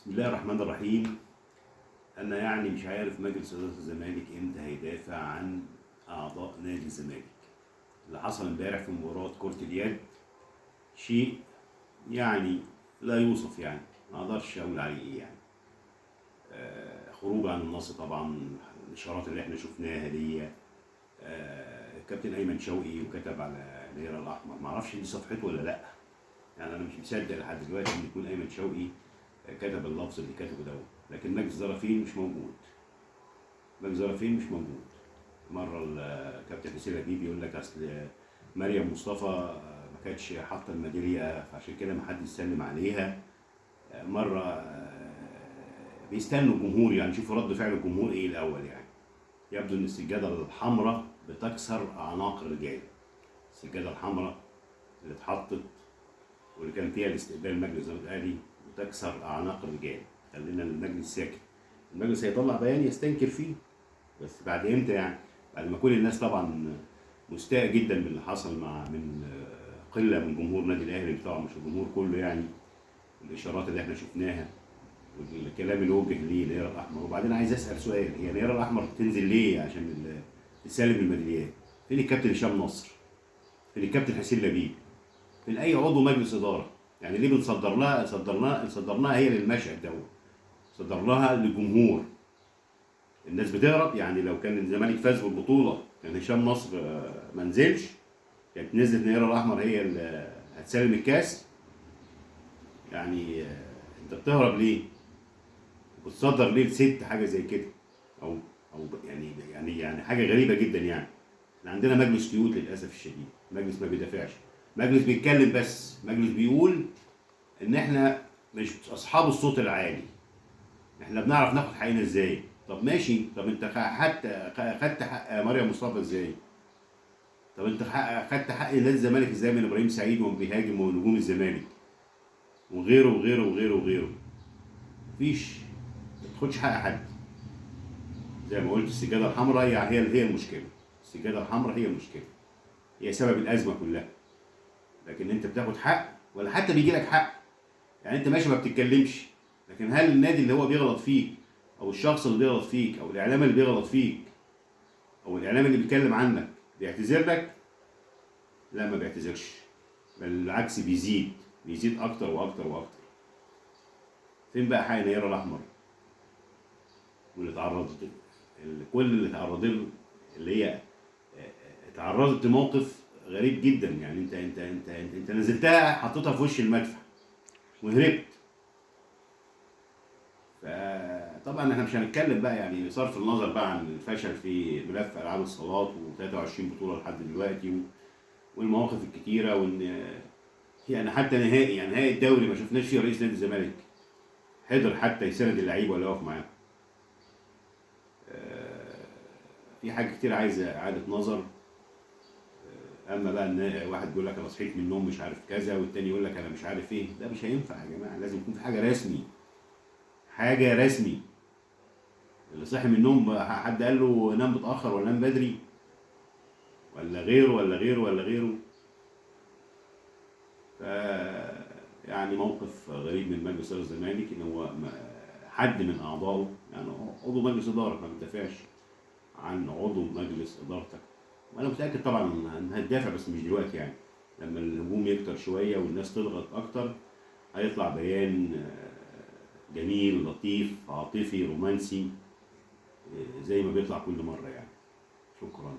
بسم الله الرحمن الرحيم. أنا يعني مش عارف مجلس إدارة الزمالك إمتى هيدافع عن أعضاء نادي الزمالك. اللي حصل امبارح في مباراة كرة اليد شيء يعني لا يوصف، يعني ما أقدرش أقول عليه إيه يعني. خروج عن النص طبعا، الإشارات اللي إحنا شفناها دي. الكابتن أيمن شوقي وكتب على الهلال الأحمر، معرفش دي صفحته ولا لأ. يعني أنا مش مصدق لحد دلوقتي إن يكون أيمن شوقي كتب اللفظ اللي كتبه دوت، لكن مجلس الزرافين مش موجود. مجلس الزرافين مش موجود. مره الكابتن حسين لبيب يقول لك اصل مريم مصطفى ما كانتش حاطه الميداليه فعشان كده ما حدش سلم عليها. مره بيستنوا الجمهور، يعني شوفوا رد فعل الجمهور ايه الاول. يعني يبدو ان السجاده الحمراء بتكسر اعناق الرجال. السجاده الحمراء اللي اتحطت واللي كان فيها الاستقبال مجلس الزمالك الاهلي وتكسر اعناق الرجال. خلينا المجلس ساكت. المجلس هيطلع بيان يستنكر فيه، بس بعد امتى يعني؟ بعد ما كل الناس طبعا مستاء جدا من اللي حصل من قله من جمهور نادي الاهلي، طبعا مش الجمهور كله يعني. الاشارات اللي احنا شفناها والكلام اللي وجه ليه الهلال الاحمر. وبعدين عايز اسال سؤال، هي الهلال الاحمر بتنزل ليه عشان تسلم الميداليات؟ فين الكابتن هشام نصر؟ فين الكابتن حسين لبيب؟ فين اي عضو مجلس اداره؟ يعني ليه صدرناها هي للمشهد دوت، صدرناها للجمهور. الناس بتهرب. يعني لو كان الزمالك فاز بالبطوله كان هشام نصر ما نزلش، كانت نزلت الهلال الاحمر هي اللي هتسلم الكاس. يعني انت بتهرب ليه؟ بتصدر ليه لست حاجه زي كده؟ او يعني حاجه غريبه جدا يعني. احنا عندنا مجلس قيود للاسف الشديد، مجلس ما بيدافعش، مجلس بيتكلم بس، مجلس بيقول ان احنا مش اصحاب الصوت العالي، احنا بنعرف ناخد حقنا ازاي. طب ماشي، طب انت حتى خدت حق مريم مصطفى ازاي؟ طب انت خدت حق نادي الزمالك ازاي من ابراهيم سعيد وهو بيهاجم ونجوم الزمالك وغيره وغيره وغيره وغيره؟ مفيش. ما تاخدش حق حد. زي ما قلت السجاده الحمراء هي المشكله. السجاده الحمراء هي المشكله، هي سبب الازمه كلها. لكن انت بتاخد حق ولا حتى بيجي لك حق؟ يعني انت ماشي ما بتتكلمش، لكن هل النادي اللي هو بيغلط فيك او الشخص اللي بيغلط فيك او الاعلام اللي بيغلط فيك او الاعلام اللي بيتكلم عنك بيعتذر لك؟ لا، ما بيعتذرش، بل بالعكس بيزيد اكتر واكتر واكتر. فين بقى حق الهلال الاحمر واللي اتعرضت، كل اللي اتعرض له، اللي هي اتعرضت لموقف غريب جدا. يعني انت نزلتها حطيتها في وش المدفع وهربت. فطبعا احنا مش هنتكلم بقى يعني صرف النظر بقى عن الفشل في ملف العاب الصالات و23 بطوله لحد دلوقتي والمواقف الكتيره، وان يعني حتى نهائي الدوري ما شفناش فيه رئيس نادي الزمالك حضر حتى يساند اللعيبه ولا يقف معاهم. في حاجه كتير عايزه اعاده نظر. اما بقى ان واحد بيقول لك انا صحيت من النوم مش عارف كذا، والتاني يقول لك انا مش عارف ايه، ده مش هينفع يا جماعه. لازم يكون في حاجه رسمي، حاجه رسمي. اللي صحي من النوم حد قال له نام متاخر ولا نام بدري ولا غيره ولا غيره ولا غيره؟ ف يعني موقف غريب من مجلس اداره الزمالك، ان هو حد من اعضائه، يعني عضو مجلس اداره، ما بتدافعش عن عضو مجلس ادارتك. وانا متاكد طبعا انها هتدافع، بس مش دلوقتي يعني. لما الهجوم يكتر شويه والناس تضغط اكتر هيطلع بيان جميل لطيف عاطفي رومانسي زي ما بيطلع كل مره يعني. شكرا.